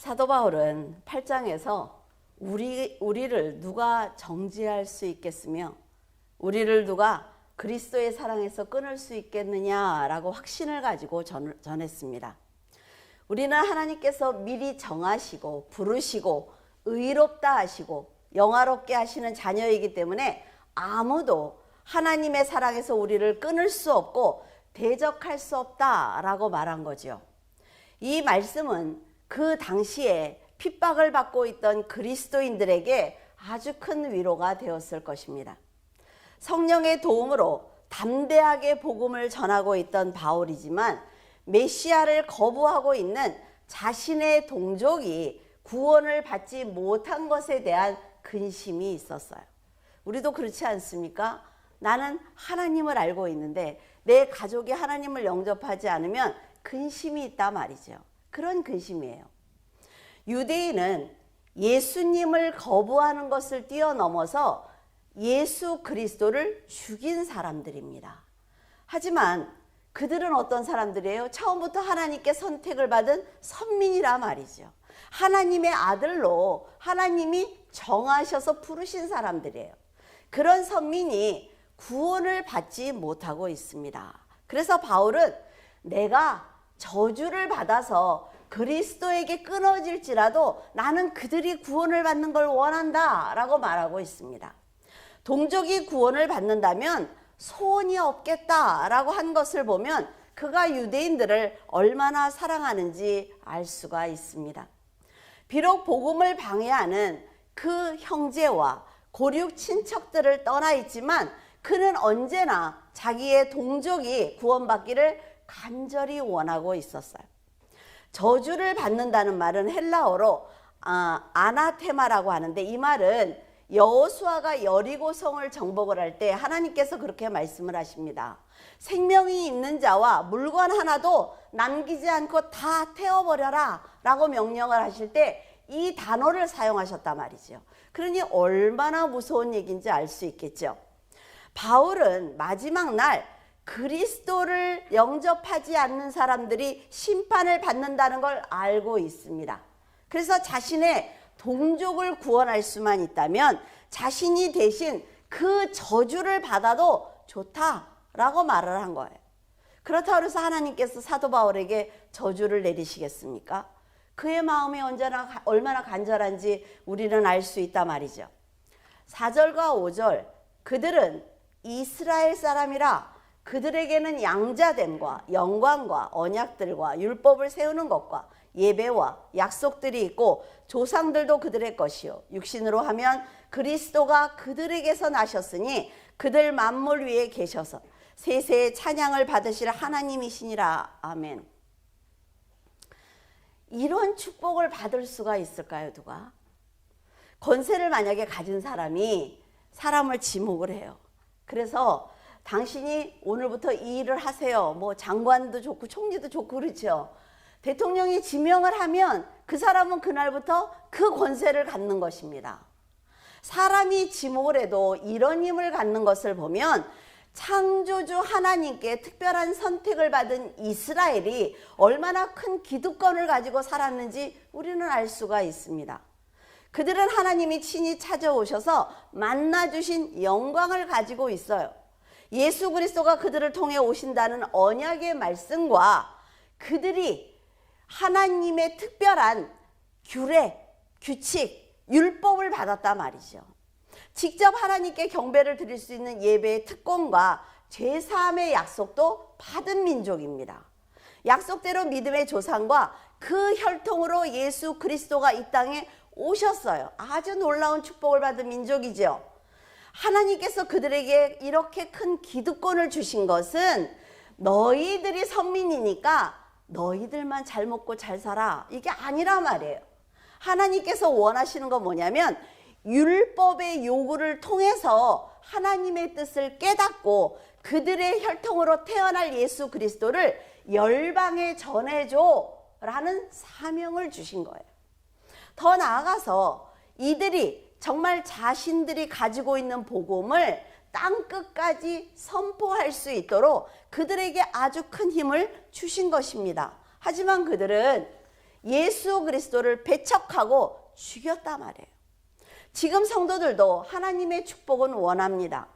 사도 바울은 8장에서 우리를 누가 정죄할 수 있겠으며 우리를 누가 그리스도의 사랑에서 끊을 수 있겠느냐라고 확신을 가지고 전했습니다. 우리는 하나님께서 미리 정하시고 부르시고 의롭다 하시고 영화롭게 하시는 자녀이기 때문에 아무도 하나님의 사랑에서 우리를 끊을 수 없고 대적할 수 없다라고 말한 거죠. 이 말씀은 그 당시에 핍박을 받고 있던 그리스도인들에게 아주 큰 위로가 되었을 것입니다. 성령의 도움으로 담대하게 복음을 전하고 있던 바울이지만 메시아를 거부하고 있는 자신의 동족이 구원을 받지 못한 것에 대한 근심이 있었어요. 우리도 그렇지 않습니까? 나는 하나님을 알고 있는데 내 가족이 하나님을 영접하지 않으면 근심이 있다 말이죠. 그런 근심이에요. 유대인은 예수님을 거부하는 것을 뛰어넘어서 예수 그리스도를 죽인 사람들입니다. 하지만 그들은 어떤 사람들이에요? 처음부터 하나님께 선택을 받은 선민이라 말이죠. 하나님의 아들로 하나님이 정하셔서 부르신 사람들이에요. 그런 선민이 구원을 받지 못하고 있습니다. 그래서 바울은 내가 저주를 받아서 그리스도에게 끊어질지라도 나는 그들이 구원을 받는 걸 원한다 라고 말하고 있습니다. 동족이 구원을 받는다면 소원이 없겠다라고 한 것을 보면 그가 유대인들을 얼마나 사랑하는지 알 수가 있습니다. 비록 복음을 방해하는 그 형제와 고륙 친척들을 떠나 있지만 그는 언제나 자기의 동족이 구원받기를 간절히 원하고 있었어요. 저주를 받는다는 말은 헬라어로 아나테마라고 하는데 이 말은 여호수아가 여리고성을 정복을 할 때 하나님께서 그렇게 말씀을 하십니다. 생명이 있는 자와 물건 하나도 남기지 않고 다 태워버려라 라고 명령을 하실 때 이 단어를 사용하셨단 말이죠. 그러니 얼마나 무서운 얘기인지 알 수 있겠죠. 바울은 마지막 날 그리스도를 영접하지 않는 사람들이 심판을 받는다는 걸 알고 있습니다. 그래서 자신의 동족을 구원할 수만 있다면 자신이 대신 그 저주를 받아도 좋다라고 말을 한 거예요. 그렇다고 해서 하나님께서 사도 바울에게 저주를 내리시겠습니까? 그의 마음이 얼마나 간절한지 우리는 알 수 있단 말이죠. 4절과 5절 그들은 이스라엘 사람이라 그들에게는 양자됨과 영광과 언약들과 율법을 세우는 것과 예배와 약속들이 있고 조상들도 그들의 것이요 육신으로 하면 그리스도가 그들에게서 나셨으니 그들 만물 위에 계셔서 세세의 찬양을 받으실 하나님이시니라. 아멘. 이런 축복을 받을 수가 있을까요? 누가? 권세를 만약에 가진 사람이 사람을 지목을 해요. 그래서 당신이 오늘부터 이 일을 하세요. 뭐 장관도 좋고 총리도 좋고 그렇죠. 대통령이 지명을 하면 그 사람은 그날부터 그 권세를 갖는 것입니다. 사람이 지목을 해도 이런 힘을 갖는 것을 보면 창조주 하나님께 특별한 선택을 받은 이스라엘이 얼마나 큰 기득권을 가지고 살았는지 우리는 알 수가 있습니다. 그들은 하나님이 친히 찾아오셔서 만나주신 영광을 가지고 있어요. 예수 그리스도가 그들을 통해 오신다는 언약의 말씀과 그들이 하나님의 특별한 규례, 규칙, 율법을 받았단 말이죠. 직접 하나님께 경배를 드릴 수 있는 예배의 특권과 죄사함의 약속도 받은 민족입니다. 약속대로 믿음의 조상과 그 혈통으로 예수 그리스도가 이 땅에 오셨어요. 아주 놀라운 축복을 받은 민족이죠. 하나님께서 그들에게 이렇게 큰 기득권을 주신 것은 너희들이 선민이니까 너희들만 잘 먹고 잘 살아 이게 아니란 말이에요. 하나님께서 원하시는 건 뭐냐면 율법의 요구를 통해서 하나님의 뜻을 깨닫고 그들의 혈통으로 태어날 예수 그리스도를 열방에 전해줘 라는 사명을 주신 거예요. 더 나아가서 이들이 정말 자신들이 가지고 있는 복음을 땅끝까지 선포할 수 있도록 그들에게 아주 큰 힘을 주신 것입니다. 하지만 그들은 예수 그리스도를 배척하고 죽였단 말이에요. 지금 성도들도 하나님의 축복은 원합니다.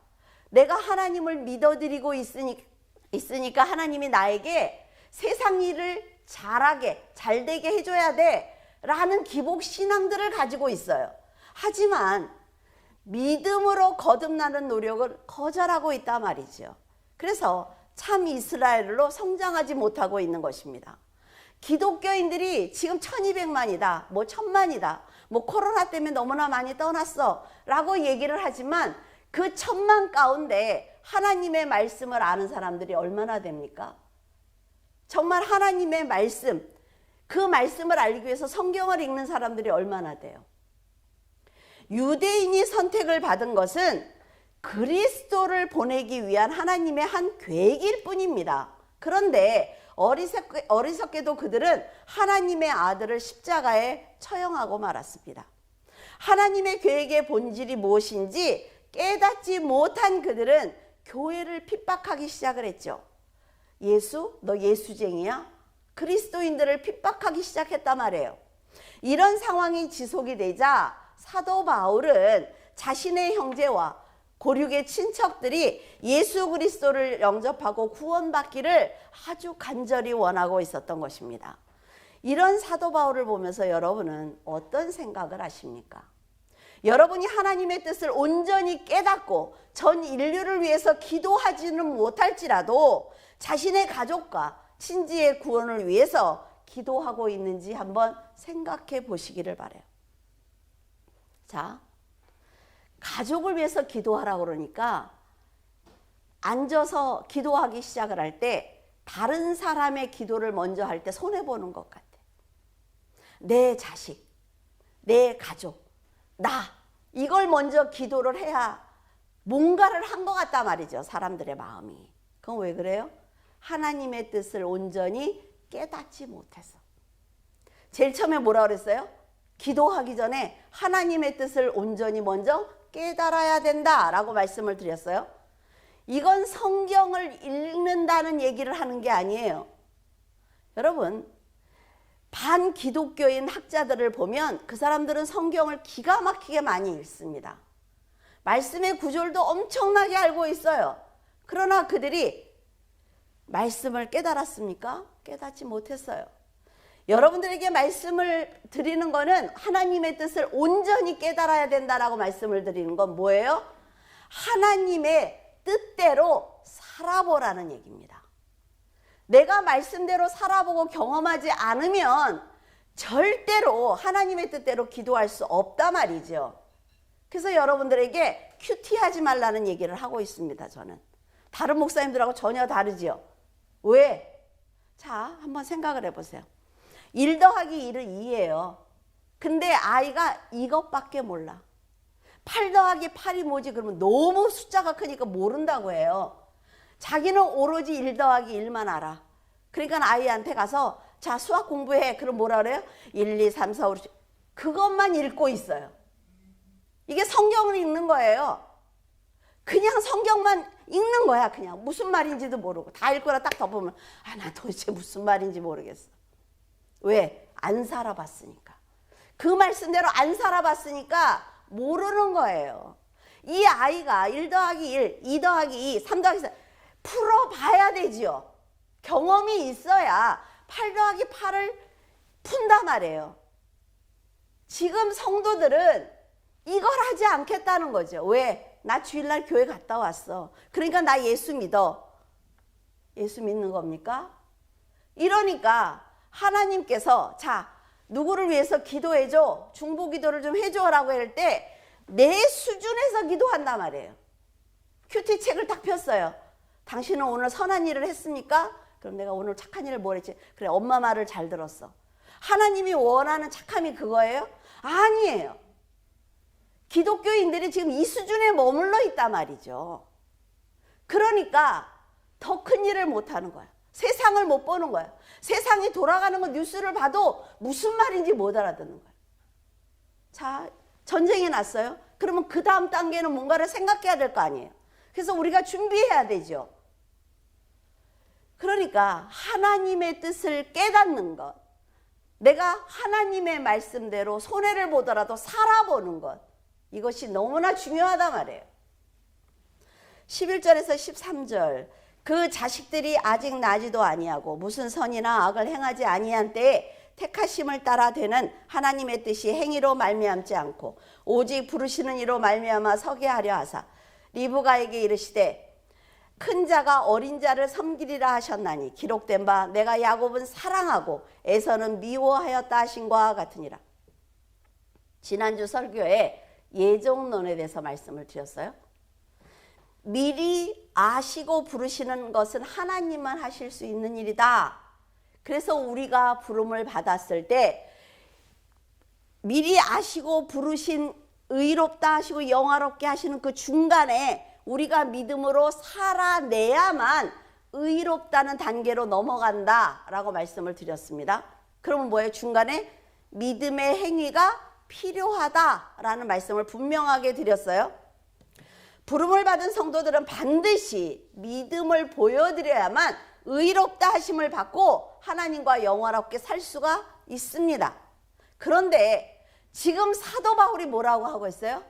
내가 하나님을 믿어드리고 있으니까 하나님이 나에게 세상 일을 잘하게, 잘되게 해줘야 돼 라는 기복 신앙들을 가지고 있어요. 하지만 믿음으로 거듭나는 노력을 거절하고 있단 말이죠. 그래서 참 이스라엘로 성장하지 못하고 있는 것입니다. 기독교인들이 지금 1200만이다, 뭐 1000만이다, 뭐 코로나 때문에 너무나 많이 떠났어 라고 얘기를 하지만 그 1000만 가운데 하나님의 말씀을 아는 사람들이 얼마나 됩니까? 정말 하나님의 말씀, 그 말씀을 알기 위해서 성경을 읽는 사람들이 얼마나 돼요? 유대인이 선택을 받은 것은 그리스도를 보내기 위한 하나님의 한 계획일 뿐입니다. 그런데 어리석게도 그들은 하나님의 아들을 십자가에 처형하고 말았습니다. 하나님의 계획의 본질이 무엇인지 깨닫지 못한 그들은 교회를 핍박하기 시작을 했죠. 예수? 너 예수쟁이야? 그리스도인들을 핍박하기 시작했단 말이에요. 이런 상황이 지속이 되자 사도 바울은 자신의 형제와 고륙의 친척들이 예수 그리스도를 영접하고 구원받기를 아주 간절히 원하고 있었던 것입니다. 이런 사도 바울을 보면서 여러분은 어떤 생각을 하십니까? 여러분이 하나님의 뜻을 온전히 깨닫고 전 인류를 위해서 기도하지는 못할지라도 자신의 가족과 친지의 구원을 위해서 기도하고 있는지 한번 생각해 보시기를 바라요. 자, 가족을 위해서 기도하라고 그러니까 앉아서 기도하기 시작을 할 때 다른 사람의 기도를 먼저 할 때 손해보는 것 같아. 내 자식, 내 가족, 나 이걸 먼저 기도를 해야 뭔가를 한 것 같단 말이죠. 사람들의 마음이. 그건 왜 그래요? 하나님의 뜻을 온전히 깨닫지 못해서. 제일 처음에 뭐라 그랬어요? 기도하기 전에 하나님의 뜻을 온전히 먼저 깨달아야 된다라고 말씀을 드렸어요. 이건 성경을 읽는다는 얘기를 하는 게 아니에요. 여러분, 반기독교인 학자들을 보면 그 사람들은 성경을 기가 막히게 많이 읽습니다. 말씀의 구절도 엄청나게 알고 있어요. 그러나 그들이 말씀을 깨달았습니까? 깨닫지 못했어요. 여러분들에게 말씀을 드리는 거는 하나님의 뜻을 온전히 깨달아야 된다라고 말씀을 드리는 건 뭐예요? 하나님의 뜻대로 살아보라는 얘기입니다. 내가 말씀대로 살아보고 경험하지 않으면 절대로 하나님의 뜻대로 기도할 수 없단 말이죠. 그래서 여러분들에게 큐티하지 말라는 얘기를 하고 있습니다. 저는 다른 목사님들하고 전혀 다르죠. 왜? 자, 한번 생각을 해보세요. 1 더하기 1은 2예요. 근데 아이가 이것밖에 몰라. 8 더하기 8이 뭐지? 그러면 너무 숫자가 크니까 모른다고 해요. 자기는 오로지 1 더하기 1만 알아. 그러니까 아이한테 가서 자, 수학 공부해. 그럼 뭐라 그래요? 1, 2, 3, 4, 5, 6. 그것만 읽고 있어요. 이게 성경을 읽는 거예요. 그냥 성경만 읽는 거야. 그냥 무슨 말인지도 모르고 다 읽거나 딱 덮으면 아, 난 도대체 무슨 말인지 모르겠어. 왜? 안 살아봤으니까. 그 말씀대로 안 살아봤으니까 모르는 거예요. 이 아이가 1 더하기 1, 2 더하기 2, 3 더하기 4 풀어봐야 되지요. 경험이 있어야 8 더하기 8을 푼단 말이에요. 지금 성도들은 이걸 하지 않겠다는 거죠. 왜? 나 주일날 교회 갔다 왔어. 그러니까 나 예수 믿어. 예수 믿는 겁니까? 이러니까 하나님께서 자, 누구를 위해서 기도해줘. 중보기도를 좀 해줘라고 할 때 내 수준에서 기도한단 말이에요. 큐티 책을 딱 폈어요. 당신은 오늘 선한 일을 했습니까? 그럼 내가 오늘 착한 일을 뭘 했지? 그래, 엄마 말을 잘 들었어. 하나님이 원하는 착함이 그거예요? 아니에요. 기독교인들이 지금 이 수준에 머물러 있단 말이죠. 그러니까 더 큰 일을 못하는 거야. 세상을 못 보는 거야. 세상이 돌아가는 거 뉴스를 봐도 무슨 말인지 못 알아듣는 거야. 자, 전쟁이 났어요. 그러면 그 다음 단계는 뭔가를 생각해야 될 거 아니에요. 그래서 우리가 준비해야 되죠. 그러니까 하나님의 뜻을 깨닫는 것, 내가 하나님의 말씀대로 손해를 보더라도 살아보는 것, 이것이 너무나 중요하단 말이에요. 11절에서 13절, 그 자식들이 아직 나지도 아니하고 무슨 선이나 악을 행하지 아니한 때에 택하심을 따라 되는 하나님의 뜻이 행위로 말미암지 않고 오직 부르시는 이로 말미암아 서게 하려 하사 리브가에게 이르시되 큰 자가 어린 자를 섬기리라 하셨나니 기록된 바 내가 야곱은 사랑하고 에서는 미워하였다 하신 것과 같으니라. 지난주 설교에 예정론에 대해서 말씀을 드렸어요. 미리 아시고 부르시는 것은 하나님만 하실 수 있는 일이다. 그래서 우리가 부름을 받았을 때 미리 아시고 부르신 의롭다 하시고 영화롭게 하시는 그 중간에 우리가 믿음으로 살아내야만 의롭다는 단계로 넘어간다 라고 말씀을 드렸습니다. 그러면 뭐예요? 중간에 믿음의 행위가 필요하다라는 말씀을 분명하게 드렸어요. 부름을 받은 성도들은 반드시 믿음을 보여드려야만 의롭다 하심을 받고 하나님과 영화롭게 살 수가 있습니다. 그런데 지금 사도 바울이 뭐라고 하고 있어요?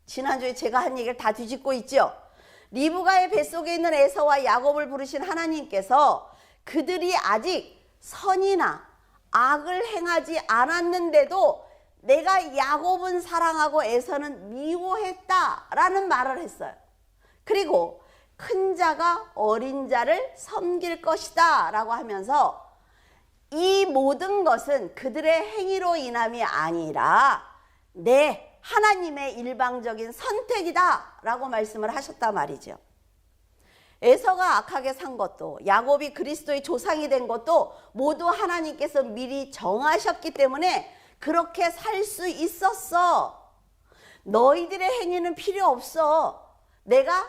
지난주에 제가 한 얘기를 다 뒤집고 있죠. 리브가의 뱃속에 있는 에서와 야곱을 부르신 하나님께서 그들이 아직 선이나 악을 행하지 않았는데도 내가 야곱은 사랑하고 에서는 미워했다라는 말을 했어요. 그리고 큰 자가 어린 자를 섬길 것이다 라고 하면서 이 모든 것은 그들의 행위로 인함이 아니라 내 하나님의 일방적인 선택이다 라고 말씀을 하셨단 말이죠. 에서가 악하게 산 것도 야곱이 그리스도의 조상이 된 것도 모두 하나님께서 미리 정하셨기 때문에 그렇게 살 수 있었어. 너희들의 행위는 필요 없어. 내가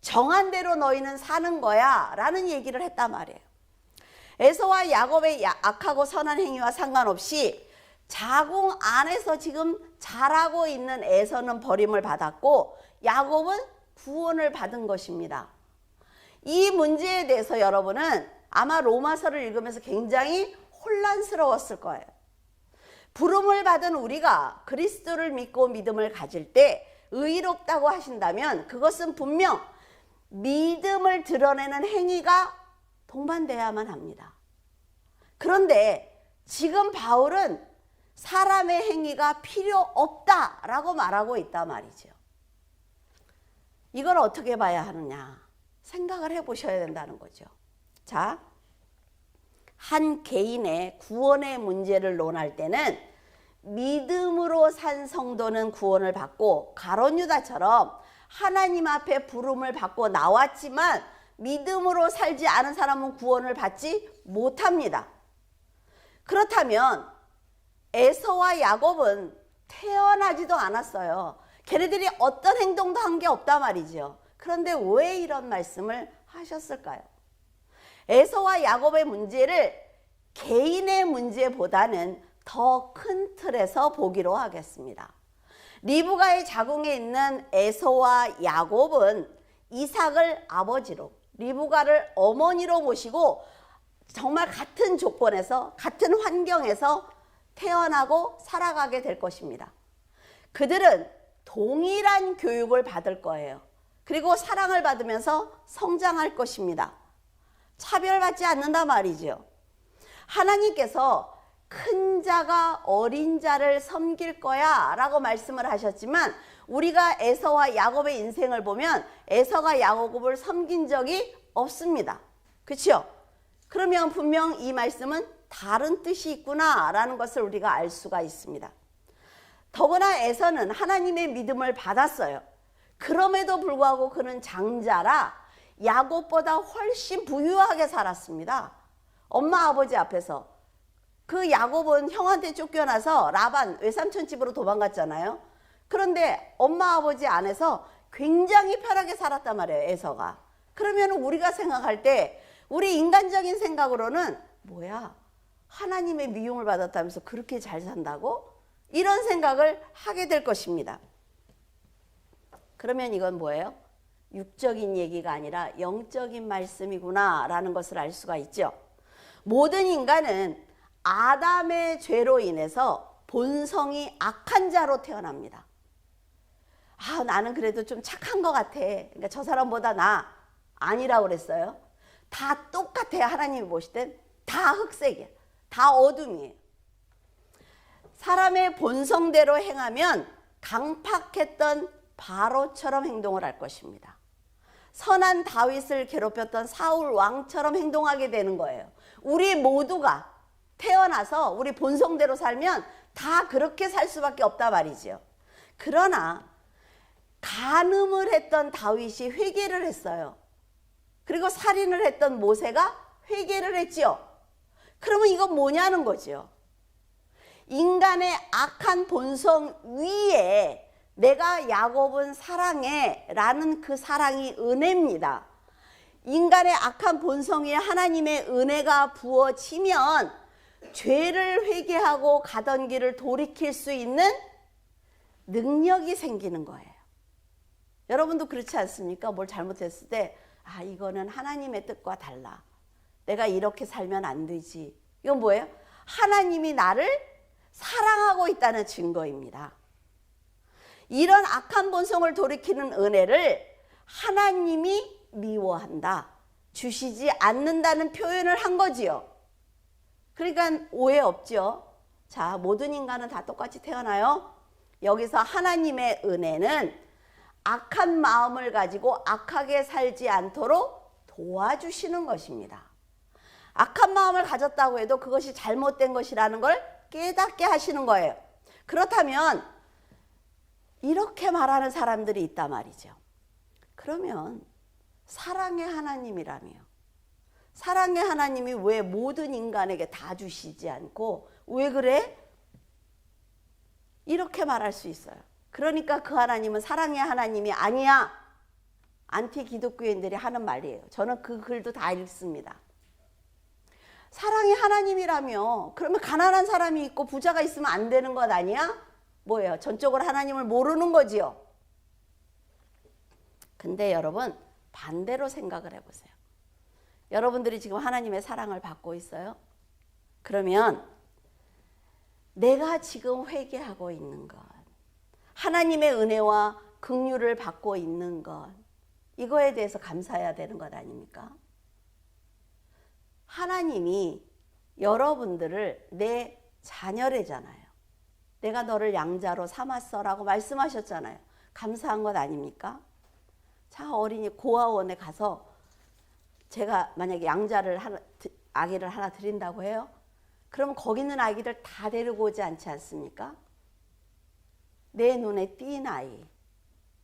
정한 대로 너희는 사는 거야 라는 얘기를 했단 말이에요. 에서와 야곱의 악하고 선한 행위와 상관없이 자궁 안에서 지금 자라고 있는 에서는 버림을 받았고 야곱은 구원을 받은 것입니다. 이 문제에 대해서 여러분은 아마 로마서를 읽으면서 굉장히 혼란스러웠을 거예요. 부름을 받은 우리가 그리스도를 믿고 믿음을 가질 때 의롭다고 하신다면 그것은 분명 믿음을 드러내는 행위가 동반돼야만 합니다. 그런데 지금 바울은 사람의 행위가 필요 없다라고 말하고 있단 말이죠. 이걸 어떻게 봐야 하느냐 생각을 해보셔야 된다는 거죠. 자, 한 개인의 구원의 문제를 논할 때는 믿음으로 산 성도는 구원을 받고 가룟 유다처럼 하나님 앞에 부름을 받고 나왔지만 믿음으로 살지 않은 사람은 구원을 받지 못합니다. 그렇다면 에서와 야곱은 태어나지도 않았어요. 걔네들이 어떤 행동도 한 게 없단 말이죠. 그런데 왜 이런 말씀을 하셨을까요? 에서와 야곱의 문제를 개인의 문제보다는 더 큰 틀에서 보기로 하겠습니다. 리브가의 자궁에 있는 에서와 야곱은 이삭을 아버지로, 리브가를 어머니로 모시고 정말 같은 조건에서 같은 환경에서 태어나고 살아가게 될 것입니다. 그들은 동일한 교육을 받을 거예요. 그리고 사랑을 받으면서 성장할 것입니다. 차별받지 않는단 말이죠. 하나님께서 큰 자가 어린 자를 섬길 거야 라고 말씀을 하셨지만 우리가 에서와 야곱의 인생을 보면 에서가 야곱을 섬긴 적이 없습니다. 그렇죠? 그러면 분명 이 말씀은 다른 뜻이 있구나 라는 것을 우리가 알 수가 있습니다. 더구나 에서는 하나님의 믿음을 받았어요. 그럼에도 불구하고 그는 장자라 야곱보다 훨씬 부유하게 살았습니다. 엄마 아버지 앞에서. 그 야곱은 형한테 쫓겨나서 라반 외삼촌 집으로 도망갔잖아요. 그런데 엄마 아버지 안에서 굉장히 편하게 살았단 말이에요, 에서가. 그러면 우리가 생각할 때 우리 인간적인 생각으로는 뭐야, 하나님의 미움을 받았다면서 그렇게 잘 산다고? 이런 생각을 하게 될 것입니다. 그러면 이건 뭐예요? 육적인 얘기가 아니라 영적인 말씀이구나 라는 것을 알 수가 있죠. 모든 인간은 아담의 죄로 인해서 본성이 악한 자로 태어납니다. 아, 나는 그래도 좀 착한 것 같아. 그러니까 저 사람보다 나 아니라고 그랬어요. 다 똑같아요. 하나님이 보실 땐 다 흑색이에요. 다 어둠이에요. 사람의 본성대로 행하면 강팍했던 바로처럼 행동을 할 것입니다. 선한 다윗을 괴롭혔던 사울 왕처럼 행동하게 되는 거예요. 우리 모두가 태어나서 우리 본성대로 살면 다 그렇게 살 수밖에 없다 말이죠. 그러나 간음을 했던 다윗이 회개를 했어요. 그리고 살인을 했던 모세가 회개를 했지요. 그러면 이건 뭐냐는 거죠. 인간의 악한 본성 위에 내가 야곱은 사랑해 라는 그 사랑이 은혜입니다. 인간의 악한 본성 위에 하나님의 은혜가 부어지면 죄를 회개하고 가던 길을 돌이킬 수 있는 능력이 생기는 거예요. 여러분도 그렇지 않습니까? 뭘 잘못했을 때 아, 이거는 하나님의 뜻과 달라. 내가 이렇게 살면 안 되지. 이건 뭐예요? 하나님이 나를 사랑하고 있다는 증거입니다. 이런 악한 본성을 돌이키는 은혜를 하나님이 미워한다, 주시지 않는다는 표현을 한 거지요. 그러니까 오해 없죠. 자, 모든 인간은 다 똑같이 태어나요. 여기서 하나님의 은혜는 악한 마음을 가지고 악하게 살지 않도록 도와주시는 것입니다. 악한 마음을 가졌다고 해도 그것이 잘못된 것이라는 걸 깨닫게 하시는 거예요. 그렇다면 이렇게 말하는 사람들이 있단 말이죠. 그러면 사랑의 하나님이라며, 사랑의 하나님이 왜 모든 인간에게 다 주시지 않고 왜 그래? 이렇게 말할 수 있어요. 그러니까 그 하나님은 사랑의 하나님이 아니야. 안티 기독교인들이 하는 말이에요. 저는 그 글도 다 읽습니다. 사랑의 하나님이라며 그러면 가난한 사람이 있고 부자가 있으면 안 되는 것 아니야? 뭐예요? 전적으로 하나님을 모르는 거지요. 근데 여러분 반대로 생각을 해보세요. 여러분들이 지금 하나님의 사랑을 받고 있어요? 그러면 내가 지금 회개하고 있는 것, 하나님의 은혜와 긍휼을 받고 있는 것, 이거에 대해서 감사해야 되는 것 아닙니까? 하나님이 여러분들을 내 자녀래잖아요. 내가 너를 양자로 삼았어라고 말씀하셨잖아요. 감사한 것 아닙니까? 자, 어린이 고아원에 가서 제가 만약에 양자를 아기를 하나 드린다고 해요. 그럼 거기 있는 아기들 다 데리고 오지 않지 않습니까? 내 눈에 띈 아이,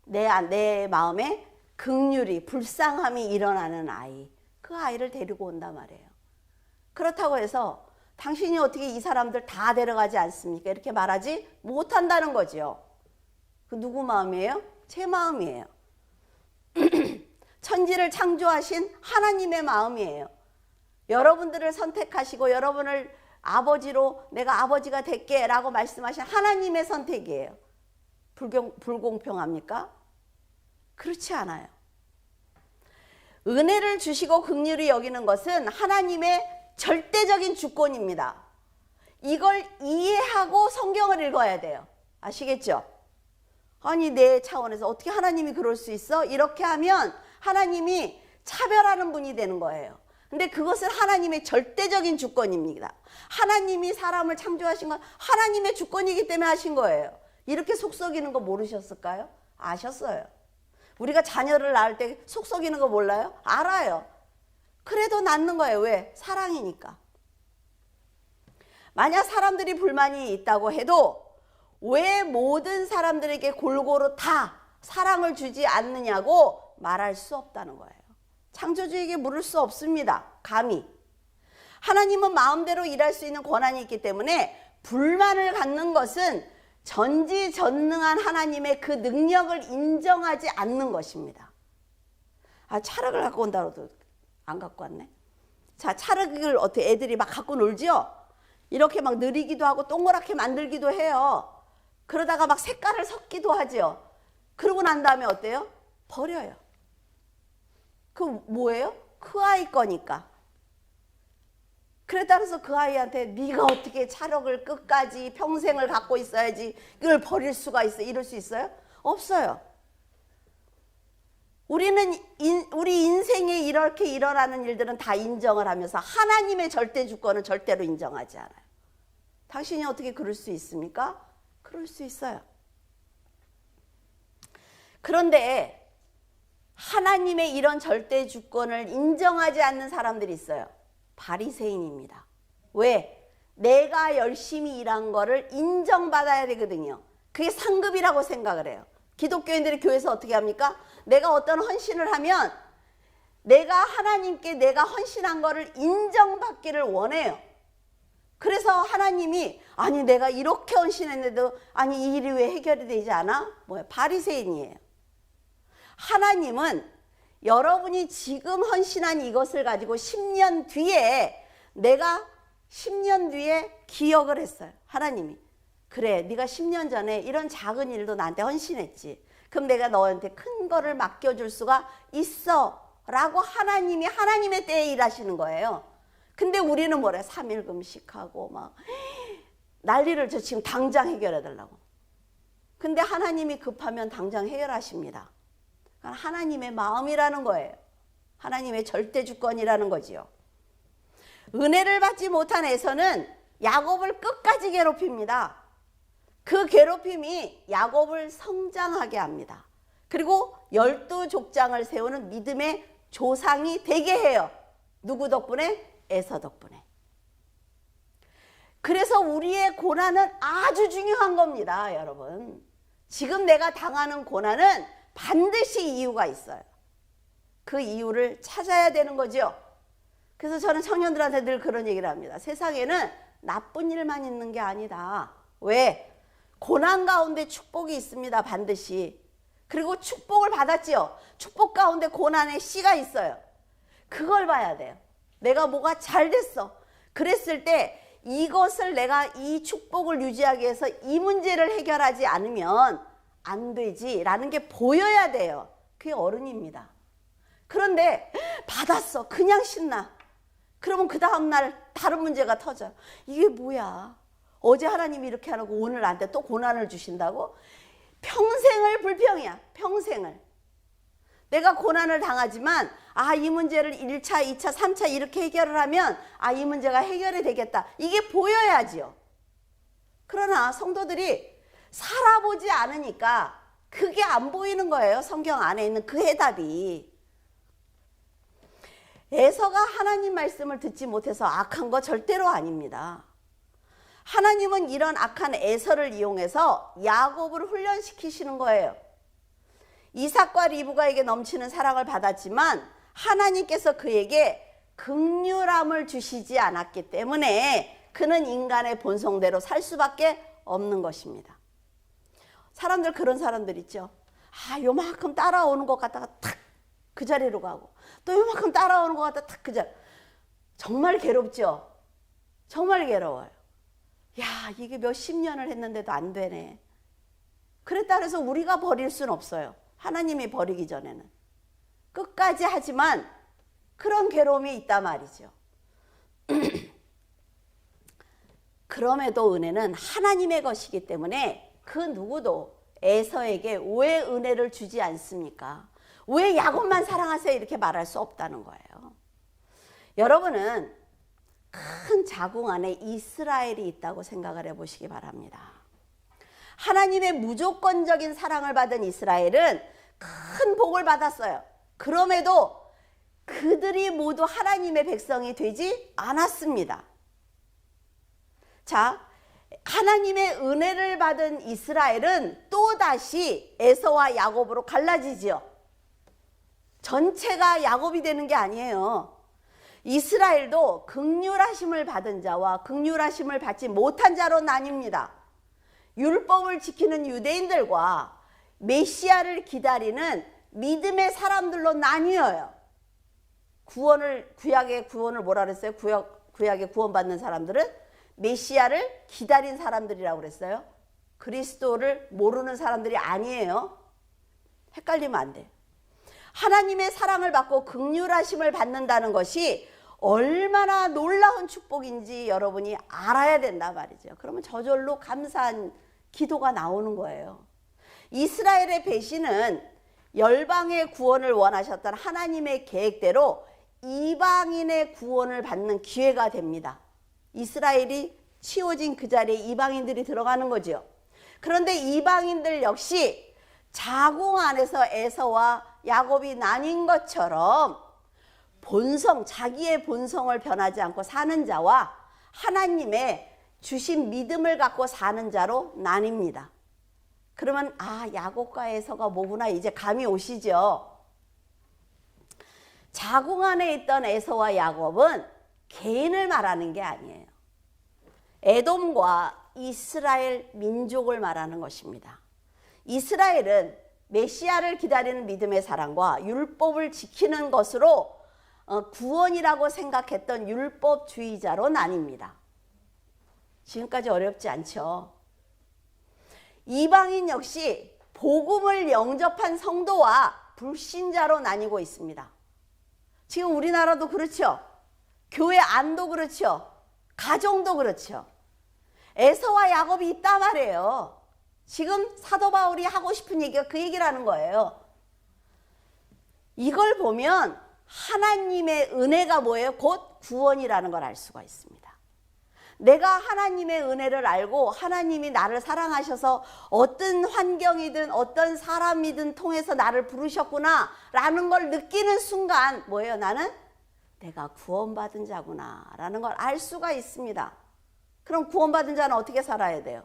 내 마음에 긍휼이, 불쌍함이 일어나는 아이, 그 아이를 데리고 온단 말이에요. 그렇다고 해서 당신이 어떻게 이 사람들 다 데려가지 않습니까? 이렇게 말하지 못한다는 거죠. 그 누구 마음이에요? 제 마음이에요. 천지를 창조하신 하나님의 마음이에요. 여러분들을 선택하시고 여러분을 아버지로 내가 아버지가 될게 라고 말씀하신 하나님의 선택이에요. 불공평합니까? 그렇지 않아요. 은혜를 주시고 긍휼히 여기는 것은 하나님의 절대적인 주권입니다. 이걸 이해하고 성경을 읽어야 돼요. 아시겠죠? 아니 내 차원에서 어떻게 하나님이 그럴 수 있어? 이렇게 하면 하나님이 차별하는 분이 되는 거예요. 근데 그것은 하나님의 절대적인 주권입니다. 하나님이 사람을 창조하신 건 하나님의 주권이기 때문에 하신 거예요. 이렇게 속썩이는 거 모르셨을까요? 아셨어요. 우리가 자녀를 낳을 때 속썩이는 거 몰라요? 알아요. 그래도 낳는 거예요. 왜? 사랑이니까. 만약 사람들이 불만이 있다고 해도 왜 모든 사람들에게 골고루 다 사랑을 주지 않느냐고 말할 수 없다는 거예요. 창조주에게 물을 수 없습니다. 감히. 하나님은 마음대로 일할 수 있는 권한이 있기 때문에 불만을 갖는 것은 전지전능한 하나님의 그 능력을 인정하지 않는 것입니다. 아, 찰흙을 갖고 온다고 해도 안 갖고 왔네. 자, 찰흙을 어떻게 애들이 막 갖고 놀지요? 이렇게 막 느리기도 하고 동그랗게 만들기도 해요. 그러다가 막 색깔을 섞기도 하죠. 그러고 난 다음에 어때요? 버려요. 그 뭐예요? 그 아이 거니까. 그래 따라서 그 아이한테 네가 어떻게 차력을 끝까지 평생을 갖고 있어야지 이걸 버릴 수가 있어, 이럴 수 있어요? 없어요. 우리는 우리 인생에 이렇게 일어나는 일들은 다 인정을 하면서 하나님의 절대 주권은 절대로 인정하지 않아요. 당신이 어떻게 그럴 수 있습니까? 그럴 수 있어요. 그런데 하나님의 이런 절대 주권을 인정하지 않는 사람들이 있어요. 바리새인입니다. 왜? 내가 열심히 일한 거를 인정받아야 되거든요. 그게 상급이라고 생각을 해요. 기독교인들이 교회에서 어떻게 합니까? 내가 어떤 헌신을 하면 내가 하나님께 내가 헌신한 거를 인정받기를 원해요. 그래서 하나님이 아니 내가 이렇게 헌신했는데도 아니 이 일이 왜 해결이 되지 않아? 뭐야? 바리새인이에요. 하나님은 여러분이 지금 헌신한 이것을 가지고 10년 뒤에 내가 10년 뒤에 기억을 했어요. 하나님이 그래 네가 10년 전에 이런 작은 일도 나한테 헌신했지. 그럼 내가 너한테 큰 거를 맡겨줄 수가 있어 라고 하나님이 하나님의 때에 일하시는 거예요. 근데 우리는 뭐래? 3일 금식하고 막 난리를 쳐 지금 당장 해결해 달라고. 근데 하나님이 급하면 당장 해결하십니다. 하나님의 마음이라는 거예요. 하나님의 절대 주권이라는 거지요. 은혜를 받지 못한 에서는 야곱을 끝까지 괴롭힙니다. 그 괴롭힘이 야곱을 성장하게 합니다. 그리고 12족장을 세우는 믿음의 조상이 되게 해요. 누구 덕분에? 에서 덕분에. 그래서 우리의 고난은 아주 중요한 겁니다, 여러분. 지금 내가 당하는 고난은 반드시 이유가 있어요. 그 이유를 찾아야 되는 거죠. 그래서 저는 청년들한테 늘 그런 얘기를 합니다. 세상에는 나쁜 일만 있는 게 아니다. 왜? 고난 가운데 축복이 있습니다, 반드시. 그리고 축복을 받았지요. 축복 가운데 고난의 씨가 있어요. 그걸 봐야 돼요. 내가 뭐가 잘 됐어. 그랬을 때 이것을 내가 이 축복을 유지하기 위해서 이 문제를 해결하지 않으면 안 되지라는 게 보여야 돼요. 그게 어른입니다. 그런데 받았어. 그냥 신나. 그러면 그 다음날 다른 문제가 터져요. 이게 뭐야? 어제 하나님이 이렇게 하고 오늘 나한테 또 고난을 주신다고? 평생을 불평이야. 평생을. 내가 고난을 당하지만 이 문제를 1차, 2차, 3차 이렇게 해결을 하면 이 문제가 해결이 되겠다. 이게 보여야지요. 그러나 성도들이 살아보지 않으니까 그게 안 보이는 거예요. 성경 안에 있는 그 해답이. 에서가 하나님 말씀을 듣지 못해서 악한 거 절대로 아닙니다. 하나님은 이런 악한 에서를 이용해서 야곱을 훈련시키시는 거예요. 이삭과 리브가에게 넘치는 사랑을 받았지만 하나님께서 그에게 긍휼함을 주시지 않았기 때문에 그는 인간의 본성대로 살 수밖에 없는 것입니다. 사람들 그런 사람들 있죠. 요만큼 따라오는 것 같다가 탁 그 자리로 가고 또 요만큼 따라오는 것 같다가 탁 그 자리. 정말 괴롭죠. 정말 괴로워요. 야, 이게 몇십 년을 했는데도 안 되네. 그랬다 그래서 우리가 버릴 수는 없어요. 하나님이 버리기 전에는. 끝까지 하지만 그런 괴로움이 있단 말이죠. 그럼에도 은혜는 하나님의 것이기 때문에 그 누구도 에서에게 왜 은혜를 주지 않습니까? 왜 야곱만 사랑하세요? 이렇게 말할 수 없다는 거예요. 여러분은 큰 자궁 안에 이스라엘이 있다고 생각을 해보시기 바랍니다. 하나님의 무조건적인 사랑을 받은 이스라엘은 큰 복을 받았어요. 그럼에도 그들이 모두 하나님의 백성이 되지 않았습니다. 자, 하나님의 은혜를 받은 이스라엘은 또다시 에서와 야곱으로 갈라지지요. 전체가 야곱이 되는 게 아니에요. 이스라엘도 긍휼하심을 받은 자와 긍휼하심을 받지 못한 자로 나뉩니다. 율법을 지키는 유대인들과 메시아를 기다리는 믿음의 사람들로 나뉘어요. 구약의 구원을 뭐라 그랬어요? 구약의 구원받는 사람들은 메시아를 기다린 사람들이라고 그랬어요. 그리스도를 모르는 사람들이 아니에요. 헷갈리면 안 돼. 하나님의 사랑을 받고 긍휼하심을 받는다는 것이 얼마나 놀라운 축복인지 여러분이 알아야 된다 말이죠. 그러면 저절로 감사한 기도가 나오는 거예요. 이스라엘의 배신은 열방의 구원을 원하셨던 하나님의 계획대로 이방인의 구원을 받는 기회가 됩니다. 이스라엘이 치워진 그 자리에 이방인들이 들어가는 거죠. 그런데 이방인들 역시 자궁 안에서 에서와 야곱이 나뉜 것처럼 본성, 자기의 본성을 변하지 않고 사는 자와 하나님의 주신 믿음을 갖고 사는 자로 나뉩니다. 그러면 야곱과 에서가 뭐구나 이제 감이 오시죠. 자궁 안에 있던 에서와 야곱은 개인을 말하는 게 아니에요. 에돔과 이스라엘 민족을 말하는 것입니다. 이스라엘은 메시아를 기다리는 믿음의 사랑과 율법을 지키는 것으로 구원이라고 생각했던 율법주의자로 나뉩니다. 지금까지 어렵지 않죠. 이방인 역시 복음을 영접한 성도와 불신자로 나뉘고 있습니다. 지금 우리나라도 그렇죠. 교회 안도 그렇죠. 가정도 그렇죠. 에서와 야곱이 있단 말이에요. 지금 사도 바울이 하고 싶은 얘기가 그 얘기라는 거예요. 이걸 보면 하나님의 은혜가 뭐예요? 곧 구원이라는 걸 알 수가 있습니다. 내가 하나님의 은혜를 알고 하나님이 나를 사랑하셔서 어떤 환경이든 어떤 사람이든 통해서 나를 부르셨구나 라는 걸 느끼는 순간 뭐예요? 나는 내가 구원받은 자구나 라는 걸 알 수가 있습니다. 그럼 구원받은 자는 어떻게 살아야 돼요?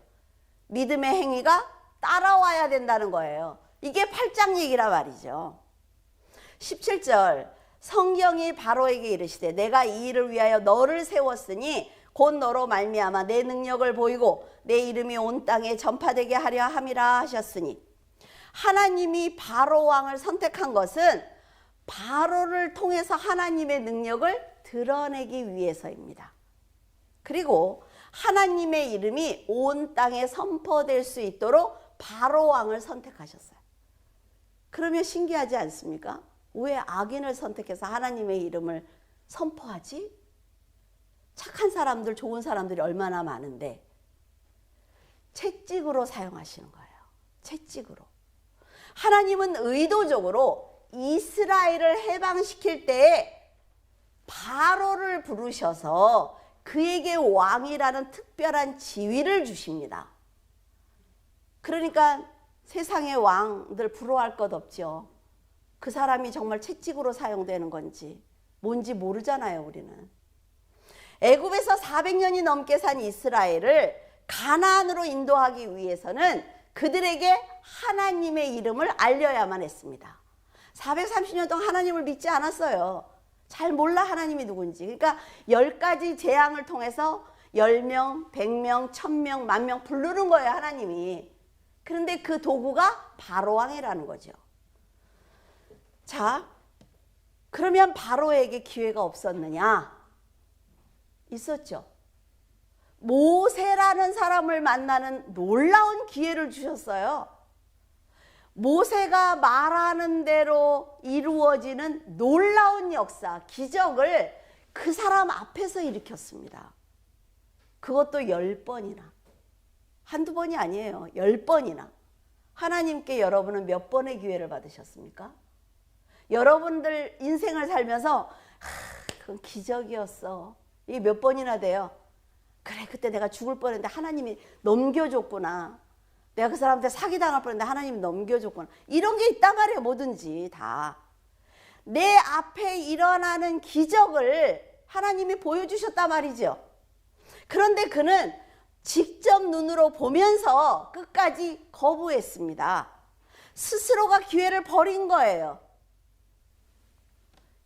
믿음의 행위가 따라와야 된다는 거예요. 이게 8장 얘기라 말이죠. 17절 성경이 바로에게 이르시되 내가 이 일을 위하여 너를 세웠으니 곧 너로 말미암아 내 능력을 보이고 내 이름이 온 땅에 전파되게 하려 함이라 하셨으니, 하나님이 바로 왕을 선택한 것은 바로를 통해서 하나님의 능력을 드러내기 위해서입니다. 그리고 하나님의 이름이 온 땅에 선포될 수 있도록 바로 왕을 선택하셨어요. 그러면 신기하지 않습니까? 왜 악인을 선택해서 하나님의 이름을 선포하지? 착한 사람들, 좋은 사람들이 얼마나 많은데 채찍으로 사용하시는 거예요. 채찍으로. 하나님은 의도적으로 이스라엘을 해방시킬 때에 바로를 부르셔서 그에게 왕이라는 특별한 지위를 주십니다. 그러니까 세상의 왕들 부러워할 것 없죠. 그 사람이 정말 채찍으로 사용되는 건지 뭔지 모르잖아요, 우리는. 애굽에서 400년이 넘게 산 이스라엘을 가나안으로 인도하기 위해서는 그들에게 하나님의 이름을 알려야만 했습니다. 430년 동안 하나님을 믿지 않았어요. 잘 몰라 하나님이 누군지. 그러니까 10가지 재앙을 통해서 10명, 100명, 1000명, 10,000명 부르는 거예요, 하나님이. 그런데 그 도구가 바로왕이라는 거죠. 자, 그러면 바로에게 기회가 없었느냐? 있었죠. 모세라는 사람을 만나는 놀라운 기회를 주셨어요. 모세가 말하는 대로 이루어지는 놀라운 역사, 기적을 그 사람 앞에서 일으켰습니다. 그것도 10번이나. 한두 번이 아니에요. 10번이나. 하나님께 여러분은 몇 번의 기회를 받으셨습니까? 여러분들 인생을 살면서 그건 기적이었어. 이게 몇 번이나 돼요? 그래, 그때 내가 죽을 뻔했는데 하나님이 넘겨줬구나. 내가 그 사람한테 사기당할 뻔했는데 하나님이 넘겨줬구나. 이런 게 있단 말이에요. 뭐든지 다. 내 앞에 일어나는 기적을 하나님이 보여주셨단 말이죠. 그런데 그는 직접 눈으로 보면서 끝까지 거부했습니다. 스스로가 기회를 버린 거예요.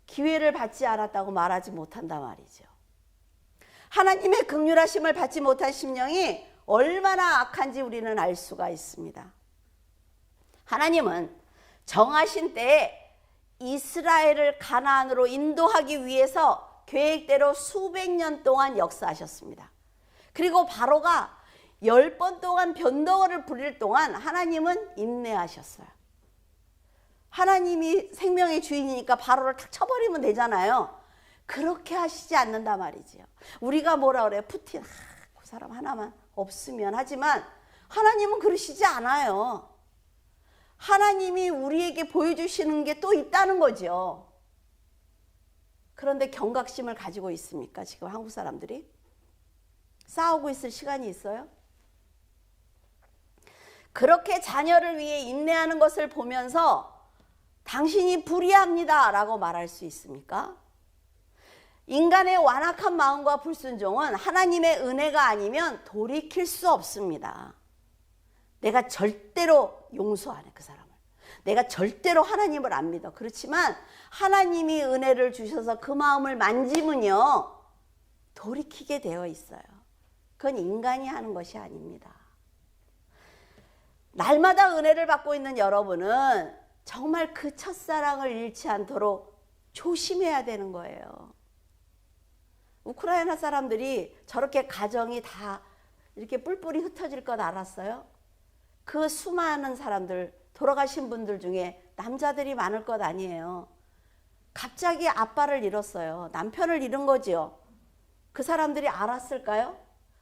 기회를 받지 않았다고 말하지 못한단 말이죠. 하나님의 긍휼하심을 받지 못한 심령이 얼마나 악한지 우리는 알 수가 있습니다. 하나님은 정하신 때에 이스라엘을 가나안으로 인도하기 위해서 계획대로 수백 년 동안 역사하셨습니다. 그리고 바로가 10번 동안 변덕을 부릴 동안 하나님은 인내하셨어요. 하나님이 생명의 주인이니까 바로를 탁 쳐버리면 되잖아요. 그렇게 하시지 않는단 말이지요. 우리가 뭐라 그래요? 푸틴, 그 사람 하나만 없으면 하지만 하나님은 그러시지 않아요. 하나님이 우리에게 보여주시는 게 또 있다는 거죠. 그런데 경각심을 가지고 있습니까? 지금 한국 사람들이? 싸우고 있을 시간이 있어요? 그렇게 자녀를 위해 인내하는 것을 보면서 당신이 불의합니다 라고 말할 수 있습니까? 인간의 완악한 마음과 불순종은 하나님의 은혜가 아니면 돌이킬 수 없습니다. 내가 절대로 용서 안 해, 그 사람을. 내가 절대로 하나님을 안 믿어. 그렇지만 하나님이 은혜를 주셔서 그 마음을 만지면요, 돌이키게 되어 있어요. 그건 인간이 하는 것이 아닙니다. 날마다 은혜를 받고 있는 여러분은 정말 그 첫사랑을 잃지 않도록 조심해야 되는 거예요. 우크라이나 사람들이 저렇게 가정이 다 이렇게 뿔뿔이 흩어질 것 알았어요? 그 수많은 사람들, 돌아가신 분들 중에 남자들이 많을 것 아니에요. 갑자기 아빠를 잃었어요. 남편을 잃은 거지요. 그 사람들이 알았을까요?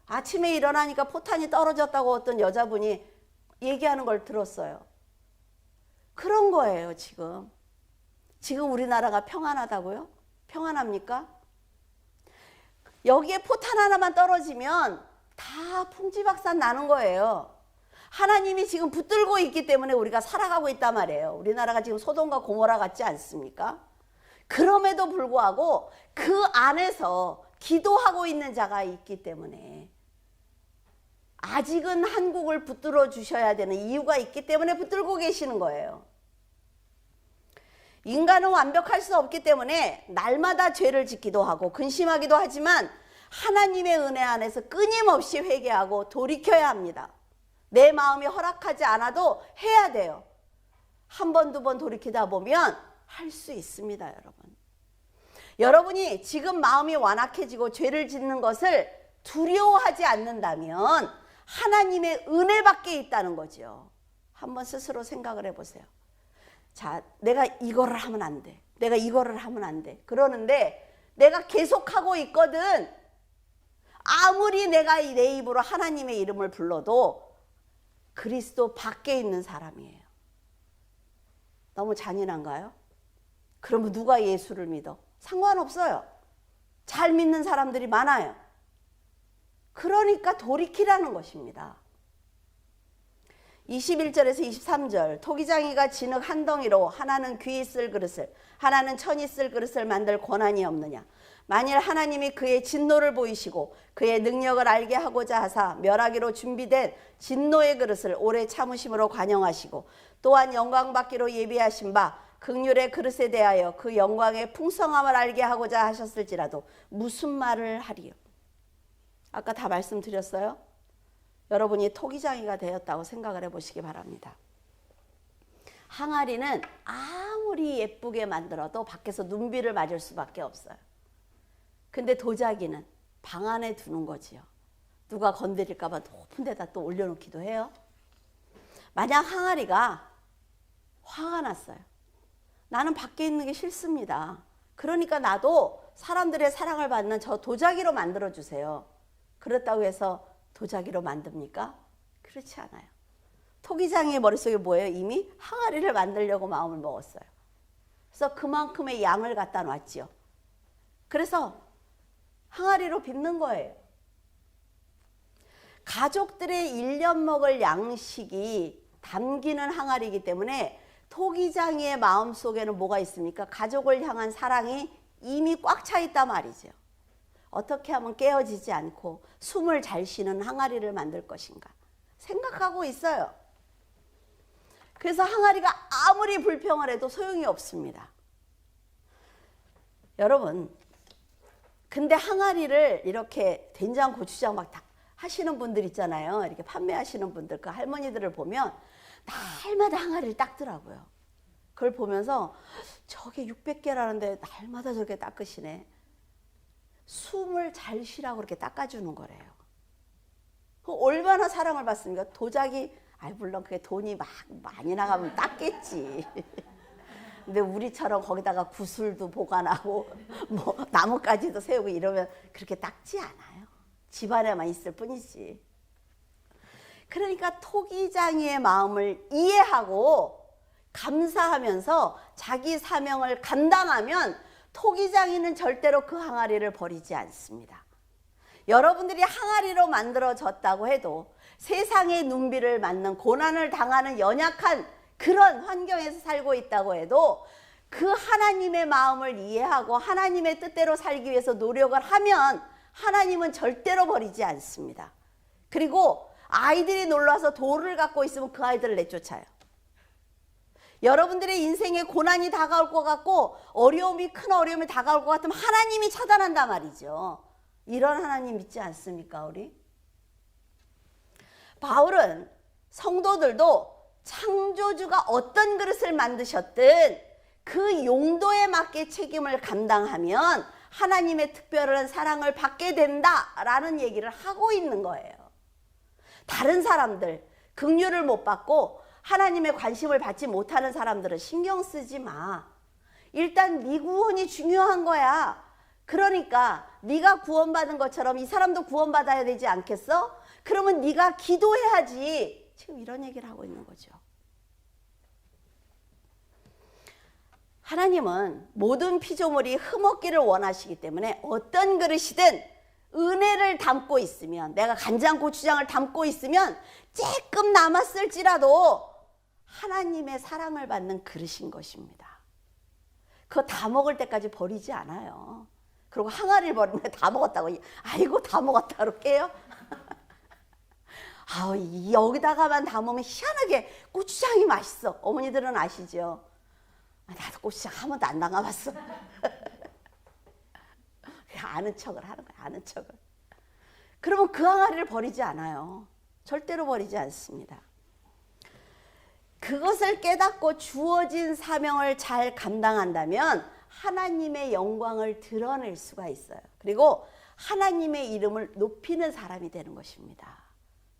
아침에 일어나니까 포탄이 떨어졌다고 어떤 여자분이 얘기하는 걸 들었어요. 그런 거예요, 지금. 지금 우리나라가 평안하다고요? 평안합니까? 여기에 포탄 하나만 떨어지면 다 풍지박산 나는 거예요. 하나님이 지금 붙들고 있기 때문에 우리가 살아가고 있단 말이에요. 우리나라가 지금 소돔과 고모라 같지 않습니까? 그럼에도 불구하고 그 안에서 기도하고 있는 자가 있기 때문에 아직은 한국을 붙들어 주셔야 되는 이유가 있기 때문에 붙들고 계시는 거예요. 인간은 완벽할 수 없기 때문에 날마다 죄를 짓기도 하고 근심하기도 하지만 하나님의 은혜 안에서 끊임없이 회개하고 돌이켜야 합니다. 내 마음이 허락하지 않아도 해야 돼요. 한 번, 두 번 돌이키다 보면 할 수 있습니다, 여러분. 여러분이 지금 마음이 완악해지고 죄를 짓는 것을 두려워하지 않는다면 하나님의 은혜밖에 있다는 거죠. 한번 스스로 생각을 해보세요. 자, 내가 이거를 하면 안 돼. 내가 이거를 하면 안 돼. 그러는데 내가 계속하고 있거든. 아무리 내가 내 입으로 하나님의 이름을 불러도 그리스도 밖에 있는 사람이에요. 너무 잔인한가요? 그러면 누가 예수를 믿어? 상관없어요. 잘 믿는 사람들이 많아요. 그러니까 돌이키라는 것입니다. 21절에서 23절 토기장이가 진흙 한 덩이로 하나는 귀 있을 그릇을 하나는 천 있을 그릇을 만들 권한이 없느냐. 만일 하나님이 그의 진노를 보이시고 그의 능력을 알게 하고자 하사 멸하기로 준비된 진노의 그릇을 오래 참으심으로 관영하시고 또한 영광 받기로 예비하신 바 긍휼의 그릇에 대하여 그 영광의 풍성함을 알게 하고자 하셨을지라도 무슨 말을 하리요. 아까 다 말씀드렸어요. 여러분이 토기장이가 되었다고 생각을 해보시기 바랍니다. 항아리는 아무리 예쁘게 만들어도 밖에서 눈비를 맞을 수밖에 없어요. 근데 도자기는 방 안에 두는 거지요. 누가 건드릴까 봐 높은 데다 또 올려놓기도 해요. 만약 항아리가 화가 났어요. 나는 밖에 있는 게 싫습니다. 그러니까 나도 사람들의 사랑을 받는 저 도자기로 만들어주세요. 그렇다고 해서 도자기로 만듭니까? 그렇지 않아요. 토기장의 머릿속에 뭐예요? 이미 항아리를 만들려고 마음을 먹었어요. 그래서 그만큼의 양을 갖다 놨지요. 그래서 항아리로 빚는 거예요. 가족들의 1년 먹을 양식이 담기는 항아리이기 때문에 토기장이의 마음속에는 뭐가 있습니까? 가족을 향한 사랑이 이미 꽉 차 있단 말이죠. 어떻게 하면 깨어지지 않고 숨을 잘 쉬는 항아리를 만들 것인가 생각하고 있어요. 그래서 항아리가 아무리 불평을 해도 소용이 없습니다. 여러분, 근데 항아리를 이렇게 된장, 고추장 막 다 하시는 분들 있잖아요. 이렇게 판매하시는 분들, 그 할머니들을 보면 날마다 항아리를 닦더라고요. 그걸 보면서 저게 600개라는데 날마다 저렇게 닦으시네. 숨을 잘 쉬라고 그렇게 닦아주는 거래요. 얼마나 사랑을 받습니까? 도자기, 물론 그게 돈이 막 많이 나가면 닦겠지. 근데 우리처럼 거기다가 구슬도 보관하고 뭐 나뭇가지도 세우고 이러면 그렇게 닦지 않아요. 집안에만 있을 뿐이지. 그러니까 토기장이의 마음을 이해하고 감사하면서 자기 사명을 감당하면 토기장이는 절대로 그 항아리를 버리지 않습니다. 여러분들이 항아리로 만들어졌다고 해도 세상의 눈비를 맞는 고난을 당하는 연약한 그런 환경에서 살고 있다고 해도 그 하나님의 마음을 이해하고 하나님의 뜻대로 살기 위해서 노력을 하면 하나님은 절대로 버리지 않습니다. 그리고 아이들이 놀러와서 돌을 갖고 있으면 그 아이들을 내쫓아요. 여러분들의 인생에 고난이 다가올 것 같고 큰 어려움이 다가올 것 같으면 하나님이 차단한단 말이죠. 이런 하나님 믿지 않습니까, 우리? 바울은 성도들도 창조주가 어떤 그릇을 만드셨든 그 용도에 맞게 책임을 감당하면 하나님의 특별한 사랑을 받게 된다라는 얘기를 하고 있는 거예요. 다른 사람들, 긍휼을 못 받고 하나님의 관심을 받지 못하는 사람들은 신경 쓰지 마. 일단 네 구원이 중요한 거야. 그러니까 네가 구원받은 것처럼 이 사람도 구원받아야 되지 않겠어? 그러면 네가 기도해야지. 지금 이런 얘기를 하고 있는 거죠. 하나님은 모든 피조물이 흠없기를 원하시기 때문에 어떤 그릇이든 은혜를 담고 있으면, 내가 간장고추장을 담고 있으면 조금 남았을지라도 하나님의 사랑을 받는 그릇인 것입니다. 그거 다 먹을 때까지 버리지 않아요. 그리고 항아리를 버리면 다 먹었다고, 아이고 다 먹었다 그럴게요. 여기다가만 담으면 희한하게 고추장이 맛있어. 어머니들은 아시죠? 나도 고추장 한 번도 안 담가봤어. 아는 척을 하는 거야, 아는 척을. 그러면 그 항아리를 버리지 않아요. 절대로 버리지 않습니다. 그것을 깨닫고 주어진 사명을 잘 감당한다면 하나님의 영광을 드러낼 수가 있어요. 그리고 하나님의 이름을 높이는 사람이 되는 것입니다.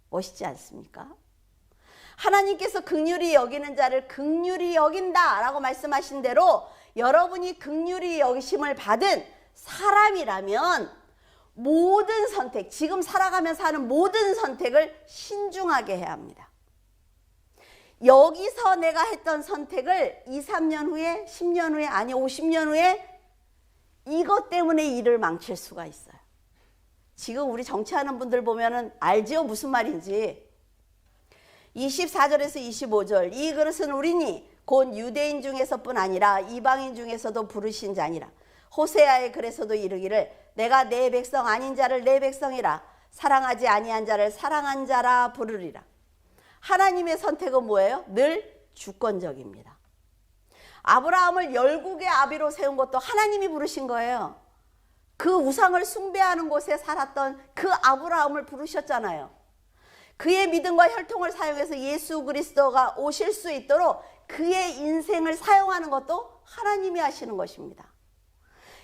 멋있지 않습니까? 하나님께서 긍휼히 여기는 자를 긍휼히 여긴다라고 말씀하신 대로 여러분이 긍휼히 여기심을 받은 사람이라면 모든 선택, 지금 살아가면서 하는 모든 선택을 신중하게 해야 합니다. 여기서 내가 했던 선택을 2, 3년 후에, 10년 후에, 아니 50년 후에 이것 때문에 일을 망칠 수가 있어요. 지금 우리 정치하는 분들 보면은 알지요? 무슨 말인지. 24절에서 25절, 이 그릇은 우리니 곧 유대인 중에서뿐 아니라 이방인 중에서도 부르신 자니라. 호세아의 글에서도 이르기를 내가 내 백성 아닌 자를 내 백성이라, 사랑하지 아니한 자를 사랑한 자라 부르리라. 하나님의 선택은 뭐예요? 늘 주권적입니다. 아브라함을 열국의 아비로 세운 것도 하나님이 부르신 거예요. 그 우상을 숭배하는 곳에 살았던 그 아브라함을 부르셨잖아요. 그의 믿음과 혈통을 사용해서 예수 그리스도가 오실 수 있도록 그의 인생을 사용하는 것도 하나님이 하시는 것입니다.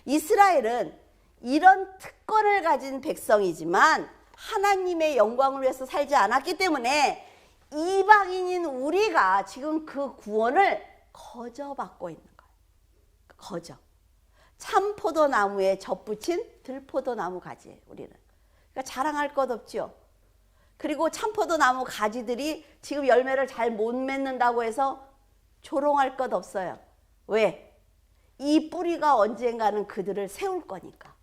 이스라엘은 이런 특권을 가진 백성이지만 하나님의 영광을 위해서 살지 않았기 때문에 이방인인 우리가 지금 그 구원을 거저받고 있는 거예요. 거저. 참포도나무에 젖붙인 들포도나무 가지예요, 우리는. 그러니까 자랑할 것 없죠. 그리고 참포도나무 가지들이 지금 열매를 잘 못 맺는다고 해서 조롱할 것 없어요. 왜? 이 뿌리가 언젠가는 그들을 세울 거니까.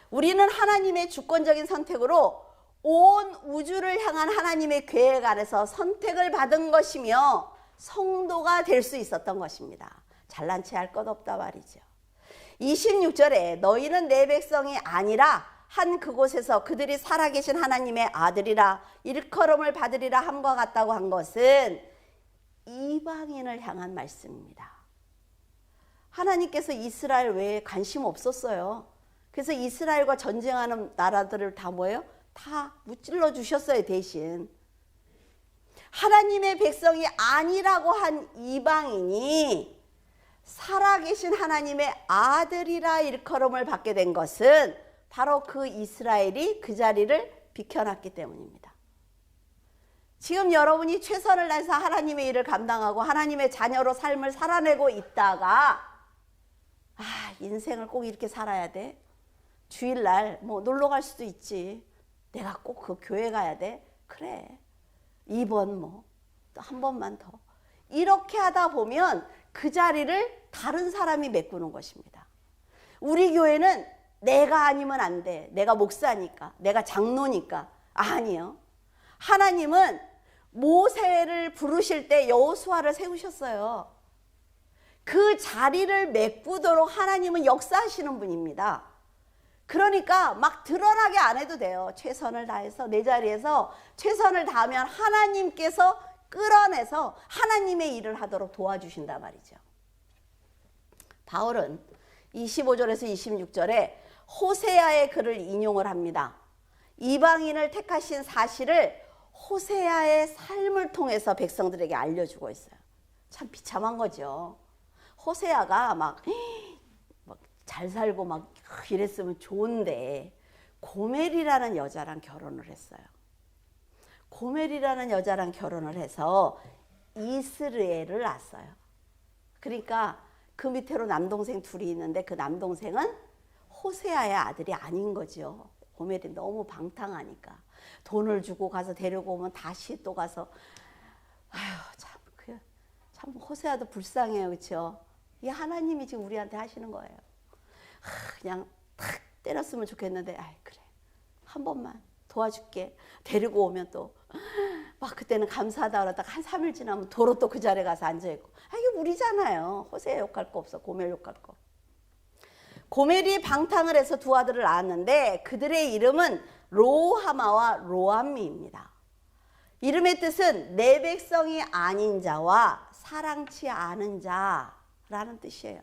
우리는 하나님의 주권적인 선택으로 온 우주를 향한 하나님의 계획 안에서 선택을 받은 것이며 성도가 될 수 있었던 것입니다. 잘난 체 할 것 없다 말이죠. 26절에 너희는 내 백성이 아니라 한 그곳에서 그들이 살아계신 하나님의 아들이라 일컬음을 받으리라 함과 같다고 한 것은 이방인을 향한 말씀입니다. 하나님께서 이스라엘 외에 관심 없었어요. 그래서 이스라엘과 전쟁하는 나라들을 다 뭐예요? 다 무찔러 주셨어요, 대신. 하나님의 백성이 아니라고 한 이방인이 살아계신 하나님의 아들이라 일컬음을 받게 된 것은 바로 그 이스라엘이 그 자리를 비켜놨기 때문입니다. 지금 여러분이 최선을 다해서 하나님의 일을 감당하고 하나님의 자녀로 삶을 살아내고 있다가 인생을 꼭 이렇게 살아야 돼? 주일날 뭐 놀러 갈 수도 있지. 내가 꼭 그 교회 가야 돼? 그래. 2번 뭐 또 한 번만 더. 이렇게 하다 보면 그 자리를 다른 사람이 메꾸는 것입니다. 우리 교회는 내가 아니면 안 돼. 내가 목사니까. 내가 장로니까. 아니요. 하나님은 모세를 부르실 때 여호수아를 세우셨어요. 그 자리를 메꾸도록 하나님은 역사하시는 분입니다. 그러니까 막 드러나게 안 해도 돼요. 최선을 다해서 내 자리에서 최선을 다하면 하나님께서 끌어내서 하나님의 일을 하도록 도와주신단 말이죠. 바울은 25절에서 26절에 호세아의 글을 인용을 합니다. 이방인을 택하신 사실을 호세아의 삶을 통해서 백성들에게 알려주고 있어요. 참 비참한 거죠. 호세아가 막 잘 살고 막 이랬으면 좋은데 고멜이라는 여자랑 결혼을 했어요. 고멜이라는 여자랑 결혼을 해서 이스라엘을 낳았어요. 그러니까 그 밑으로 남동생 둘이 있는데 그 남동생은 호세아의 아들이 아닌 거죠. 고멜이 너무 방탕하니까 돈을 주고 가서 데리고 오면 다시 또 가서 참 호세아도 불쌍해요. 그렇죠? 이 하나님이 지금 우리한테 하시는 거예요. 그냥 탁 때렸으면 좋겠는데 그래 한 번만 도와줄게. 데리고 오면 또 막 그때는 감사하다 그러다가 한 3일 지나면 도로 또 그 자리에 가서 앉아있고 이게 우리잖아요. 호세아 욕할 거 없어. 고멜 욕할 거. 고멜이 방탕을 해서 두 아들을 낳았는데 그들의 이름은 로하마와 로암미입니다. 이름의 뜻은 내 백성이 아닌 자와 사랑치 않은 자라는 뜻이에요.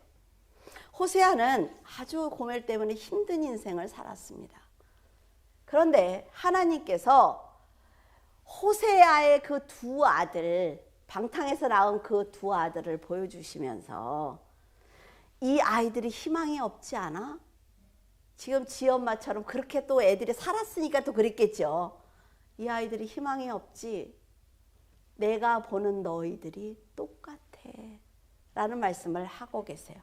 호세아는 아주 고멜 때문에 힘든 인생을 살았습니다. 그런데 하나님께서 호세아의 그 두 아들, 방탕에서 낳은 그 두 아들을 보여주시면서 이 아이들이 희망이 없지 않아? 지금 지엄마처럼 그렇게 또 애들이 살았으니까 또 그랬겠죠. 이 아이들이 희망이 없지. 내가 보는 너희들이 똑같아 라는 말씀을 하고 계세요.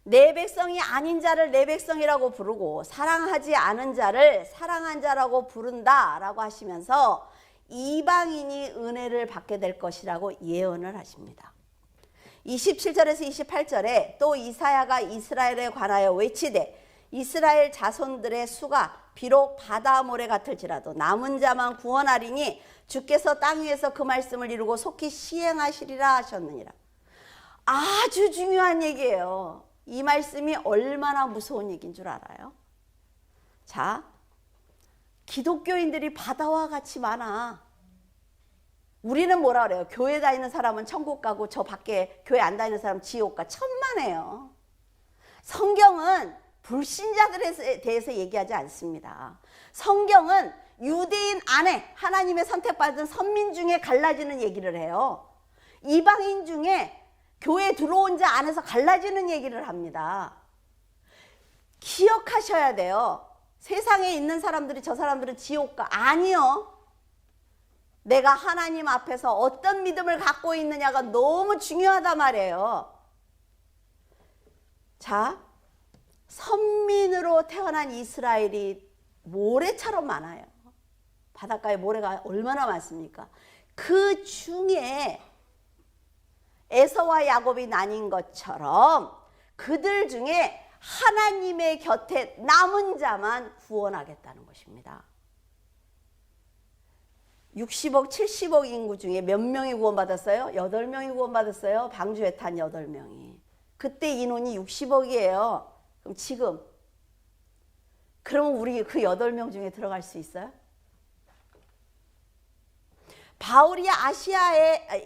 내 백성이 아닌 자를 내 백성이라고 부르고 사랑하지 않은 자를 사랑한 자라고 부른다라고 하시면서 이방인이 은혜를 받게 될 것이라고 예언을 하십니다. 27절에서 28절에 또 이사야가 이스라엘에 관하여 외치되 이스라엘 자손들의 수가 비록 바다 모래 같을지라도 남은 자만 구원하리니 주께서 땅 위에서 그 말씀을 이루고 속히 시행하시리라 하셨느니라. 아주 중요한 얘기예요. 이 말씀이 얼마나 무서운 얘기인 줄 알아요? 자, 기독교인들이 바다와 같이 많아. 우리는 뭐라 그래요? 교회 다니는 사람은 천국 가고 저 밖에 교회 안 다니는 사람은 지옥 가. 천만에요. 성경은 불신자들에 대해서 얘기하지 않습니다. 성경은 유대인 안에 하나님의 선택받은 선민 중에 갈라지는 얘기를 해요. 이방인 중에 교회에 들어온 자 안에서 갈라지는 얘기를 합니다. 기억하셔야 돼요. 세상에 있는 사람들이 저 사람들은 지옥 가. 아니요. 내가 하나님 앞에서 어떤 믿음을 갖고 있느냐가 너무 중요하단 말이에요. 자, 선민으로 태어난 이스라엘이 모래처럼 많아요. 바닷가에 모래가 얼마나 많습니까? 그 중에 에서와 야곱이 나뉜 것처럼 그들 중에 하나님의 곁에 남은 자만 구원하겠다는 것입니다. 60억, 70억 인구 중에 몇 명이 구원받았어요? 8명이 구원받았어요. 방주에 탄 8명이. 그때 인원이 60억이에요. 그럼 지금 그러면 우리 그 8명 중에 들어갈 수 있어요? 바울이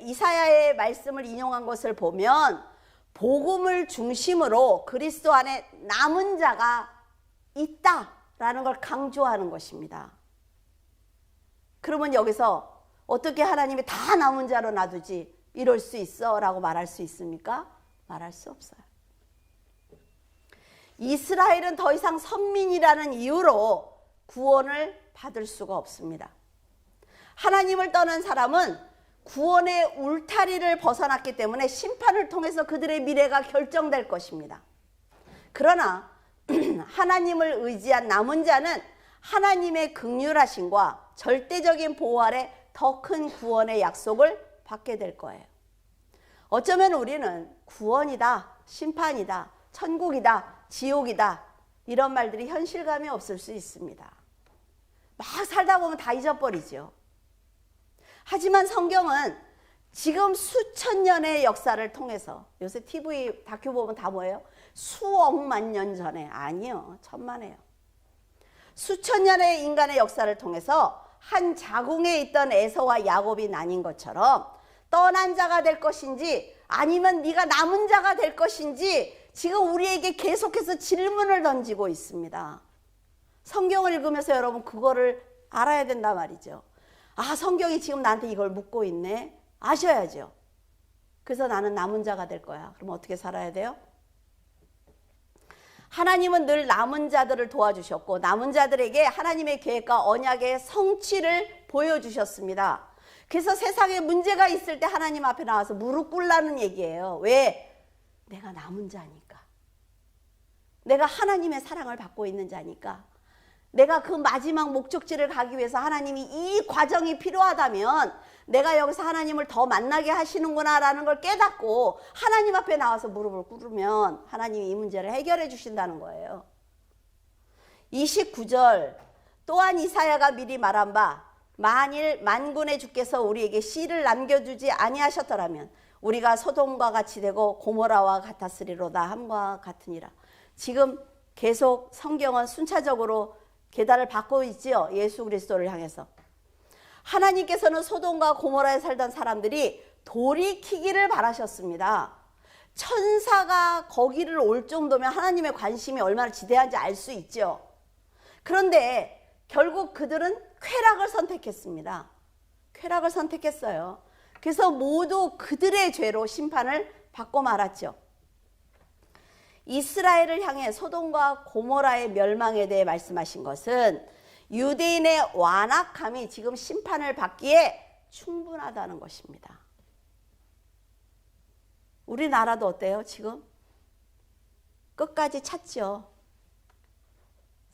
이사야의 말씀을 인용한 것을 보면 복음을 중심으로 그리스도 안에 남은 자가 있다라는 걸 강조하는 것입니다. 그러면 여기서 어떻게 하나님이 다 남은 자로 놔두지 이럴 수 있어 라고 말할 수 있습니까? 말할 수 없어요. 이스라엘은 더 이상 선민이라는 이유로 구원을 받을 수가 없습니다. 하나님을 떠난 사람은 구원의 울타리를 벗어났기 때문에 심판을 통해서 그들의 미래가 결정될 것입니다. 그러나 하나님을 의지한 남은 자는 하나님의 긍휼하심과 절대적인 보호 아래 더 큰 구원의 약속을 받게 될 거예요. 어쩌면 우리는 구원이다, 심판이다, 천국이다, 지옥이다 이런 말들이 현실감이 없을 수 있습니다. 막 살다 보면 다 잊어버리죠. 하지만 성경은 지금 수천 년의 역사를 통해서, 요새 TV 다큐 보면 다 뭐예요? 수억만 년 전에, 아니요, 천만에요. 수천 년의 인간의 역사를 통해서 한 자궁에 있던 에서와 야곱이 나뉜 것처럼 떠난 자가 될 것인지 아니면 네가 남은 자가 될 것인지 지금 우리에게 계속해서 질문을 던지고 있습니다. 성경을 읽으면서 여러분 그거를 알아야 된단 말이죠. 아, 성경이 지금 나한테 이걸 묻고 있네. 아셔야죠. 그래서 나는 남은 자가 될 거야. 그럼 어떻게 살아야 돼요? 하나님은 늘 남은 자들을 도와주셨고 남은 자들에게 하나님의 계획과 언약의 성취를 보여주셨습니다. 그래서 세상에 문제가 있을 때 하나님 앞에 나와서 무릎 꿇라는 얘기예요. 왜? 내가 남은 자니까. 내가 하나님의 사랑을 받고 있는 자니까. 내가 그 마지막 목적지를 가기 위해서 하나님이 이 과정이 필요하다면 내가 여기서 하나님을 더 만나게 하시는구나 라는 걸 깨닫고 하나님 앞에 나와서 무릎을 꿇으면 하나님이 이 문제를 해결해 주신다는 거예요. 29절 또한 이사야가 미리 말한 바 만일 만군의 주께서 우리에게 씨를 남겨주지 아니하셨더라면 우리가 소돔과 같이 되고 고모라와 같았으리로다 함과 같으니라. 지금 계속 성경은 순차적으로 계단을 받고 있지요. 예수 그리스도를 향해서. 하나님께서는 소돔과 고모라에 살던 사람들이 돌이키기를 바라셨습니다. 천사가 거기를 올 정도면 하나님의 관심이 얼마나 지대한지 알 수 있죠. 그런데 결국 그들은 쾌락을 선택했습니다. 쾌락을 선택했어요. 그래서 모두 그들의 죄로 심판을 받고 말았죠. 이스라엘을 향해 소돔과 고모라의 멸망에 대해 말씀하신 것은 유대인의 완악함이 지금 심판을 받기에 충분하다는 것입니다. 우리나라도 어때요? 지금 끝까지 찼죠.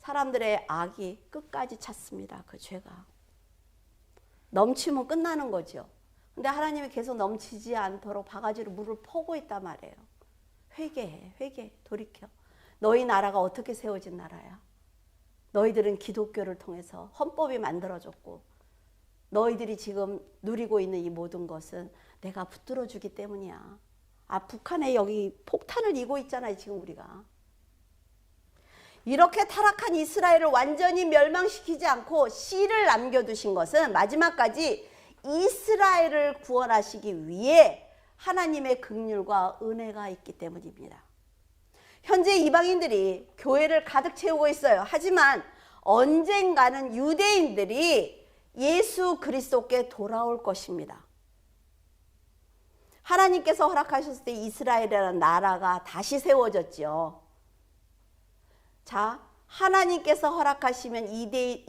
사람들의 악이 끝까지 찼습니다. 그 죄가 넘치면 끝나는 거죠. 근데 하나님이 계속 넘치지 않도록 바가지로 물을 퍼고 있단 말이에요. 회개해, 회개, 돌이켜. 너희 나라가 어떻게 세워진 나라야? 너희들은 기독교를 통해서 헌법이 만들어졌고 너희들이 지금 누리고 있는 이 모든 것은 내가 붙들어 주기 때문이야. 아, 북한에 여기 폭탄을 이고 있잖아요, 지금 우리가. 이렇게 타락한 이스라엘을 완전히 멸망시키지 않고 씨를 남겨두신 것은 마지막까지 이스라엘을 구원하시기 위해 하나님의 긍휼과 은혜가 있기 때문입니다. 현재 이방인들이 교회를 가득 채우고 있어요. 하지만 언젠가는 유대인들이 예수 그리스도께 돌아올 것입니다. 하나님께서 허락하셨을 때 이스라엘이라는 나라가 다시 세워졌죠. 자, 하나님께서 허락하시면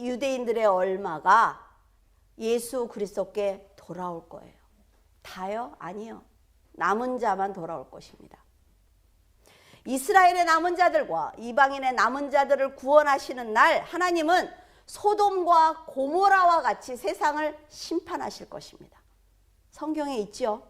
유대인들의 얼마가 예수 그리스도께 돌아올 거예요. 다요? 아니요. 남은 자만 돌아올 것입니다. 이스라엘의 남은 자들과 이방인의 남은 자들을 구원하시는 날 하나님은 소돔과 고모라와 같이 세상을 심판하실 것입니다. 성경에 있죠.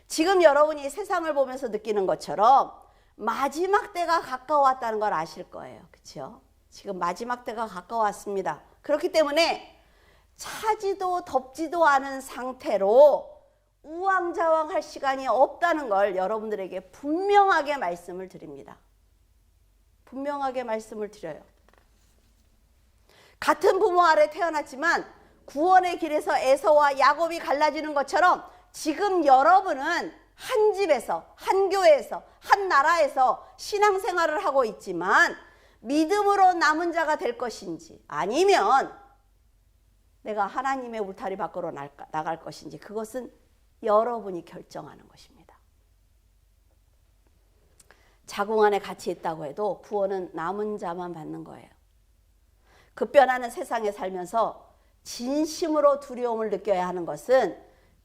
지금 여러분이 세상을 보면서 느끼는 것처럼 마지막 때가 가까웠다는 걸 아실 거예요. 그렇죠? 지금 마지막 때가 가까웠습니다. 그렇기 때문에 차지도 덥지도 않은 상태로 우왕좌왕할 시간이 없다는 걸 여러분들에게 분명하게 말씀을 드립니다. 분명하게 말씀을 드려요. 같은 부모 아래 태어났지만 구원의 길에서 에서와 야곱이 갈라지는 것처럼 지금 여러분은 한 집에서, 한 교회에서, 한 나라에서 신앙생활을 하고 있지만 믿음으로 남은 자가 될 것인지 아니면 내가 하나님의 울타리 밖으로 나갈 것인지 그것은 여러분이 결정하는 것입니다. 자궁 안에 같이 있다고 해도 구원은 남은 자만 받는 거예요. 급변하는 세상에 살면서 진심으로 두려움을 느껴야 하는 것은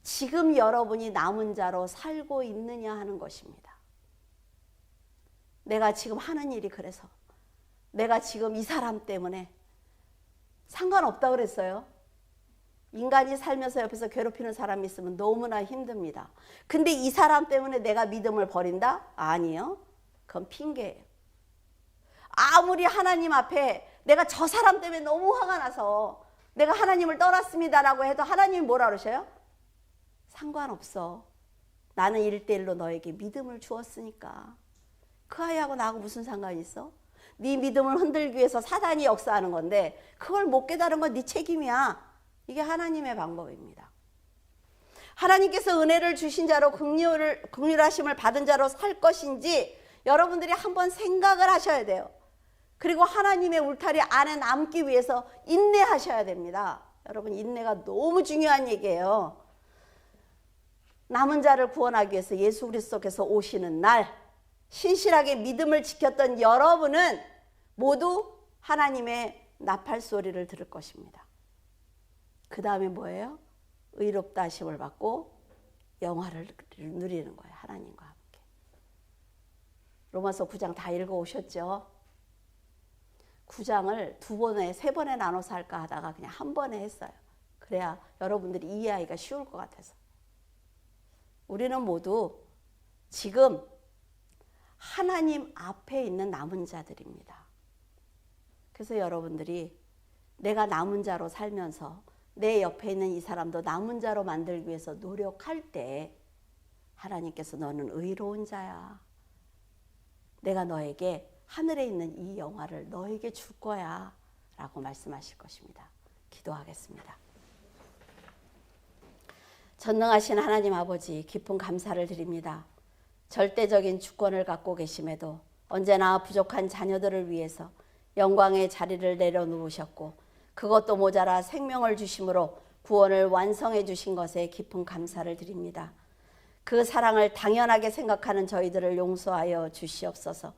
지금 여러분이 남은 자로 살고 있느냐 하는 것입니다. 내가 지금 하는 일이 그래서, 내가 지금 이 사람 때문에 상관없다 그랬어요. 인간이 살면서 옆에서 괴롭히는 사람이 있으면 너무나 힘듭니다. 근데 이 사람 때문에 내가 믿음을 버린다? 아니요. 그건 핑계예요. 아무리 하나님 앞에 내가 저 사람 때문에 너무 화가 나서 내가 하나님을 떠났습니다라고 해도 하나님이 뭐라 그러셔요? 상관없어. 나는 1:1로 너에게 믿음을 주었으니까. 그 아이하고 나하고 무슨 상관이 있어? 네 믿음을 흔들기 위해서 사단이 역사하는 건데 그걸 못 깨달은 건 네 책임이야. 이게 하나님의 방법입니다. 하나님께서 은혜를 주신 자로 긍휼하심을 받은 자로 살 것인지 여러분들이 한번 생각을 하셔야 돼요. 그리고 하나님의 울타리 안에 남기 위해서 인내하셔야 됩니다. 여러분, 인내가 너무 중요한 얘기예요. 남은 자를 구원하기 위해서 예수 그리스도께서 오시는 날 신실하게 믿음을 지켰던 여러분은 모두 하나님의 나팔 소리를 들을 것입니다. 그 다음에 뭐예요? 의롭다 하심을 받고 영화를 누리는 거예요. 하나님과 함께. 로마서 9장 다 읽어오셨죠? 9장을 2번에 3번에 나눠서 할까 하다가 그냥 한 번에 했어요. 그래야 여러분들이 이해하기가 쉬울 것 같아서. 우리는 모두 지금 하나님 앞에 있는 남은 자들입니다. 그래서 여러분들이 내가 남은 자로 살면서 내 옆에 있는 이 사람도 남은 자로 만들기 위해서 노력할 때 하나님께서 너는 의로운 자야. 내가 너에게 하늘에 있는 이 영화를 너에게 줄 거야 라고 말씀하실 것입니다. 기도하겠습니다. 전능하신 하나님 아버지, 깊은 감사를 드립니다. 절대적인 주권을 갖고 계심에도 언제나 부족한 자녀들을 위해서 영광의 자리를 내려놓으셨고 그것도 모자라 생명을 주심으로 구원을 완성해 주신 것에 깊은 감사를 드립니다. 그 사랑을 당연하게 생각하는 저희들을 용서하여 주시옵소서.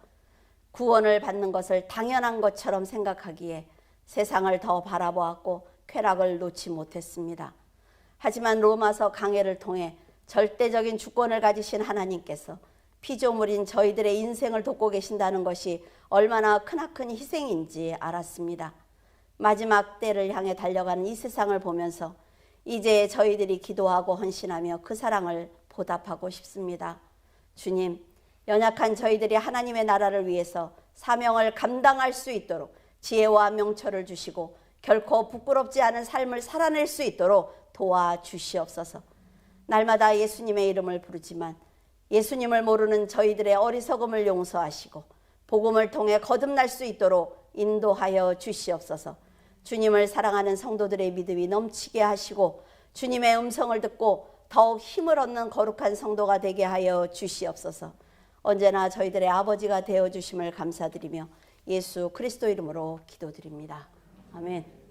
구원을 받는 것을 당연한 것처럼 생각하기에 세상을 더 바라보았고 쾌락을 놓지 못했습니다. 하지만 로마서 강해를 통해 절대적인 주권을 가지신 하나님께서 피조물인 저희들의 인생을 돕고 계신다는 것이 얼마나 크나큰 희생인지 알았습니다. 마지막 때를 향해 달려가는 이 세상을 보면서 이제 저희들이 기도하고 헌신하며 그 사랑을 보답하고 싶습니다. 주님, 연약한 저희들이 하나님의 나라를 위해서 사명을 감당할 수 있도록 지혜와 명철을 주시고 결코 부끄럽지 않은 삶을 살아낼 수 있도록 도와주시옵소서. 날마다 예수님의 이름을 부르지만 예수님을 모르는 저희들의 어리석음을 용서하시고 복음을 통해 거듭날 수 있도록 인도하여 주시옵소서. 주님을 사랑하는 성도들의 믿음이 넘치게 하시고 주님의 음성을 듣고 더욱 힘을 얻는 거룩한 성도가 되게 하여 주시옵소서. 언제나 저희들의 아버지가 되어주심을 감사드리며 예수 그리스도 이름으로 기도드립니다. 아멘.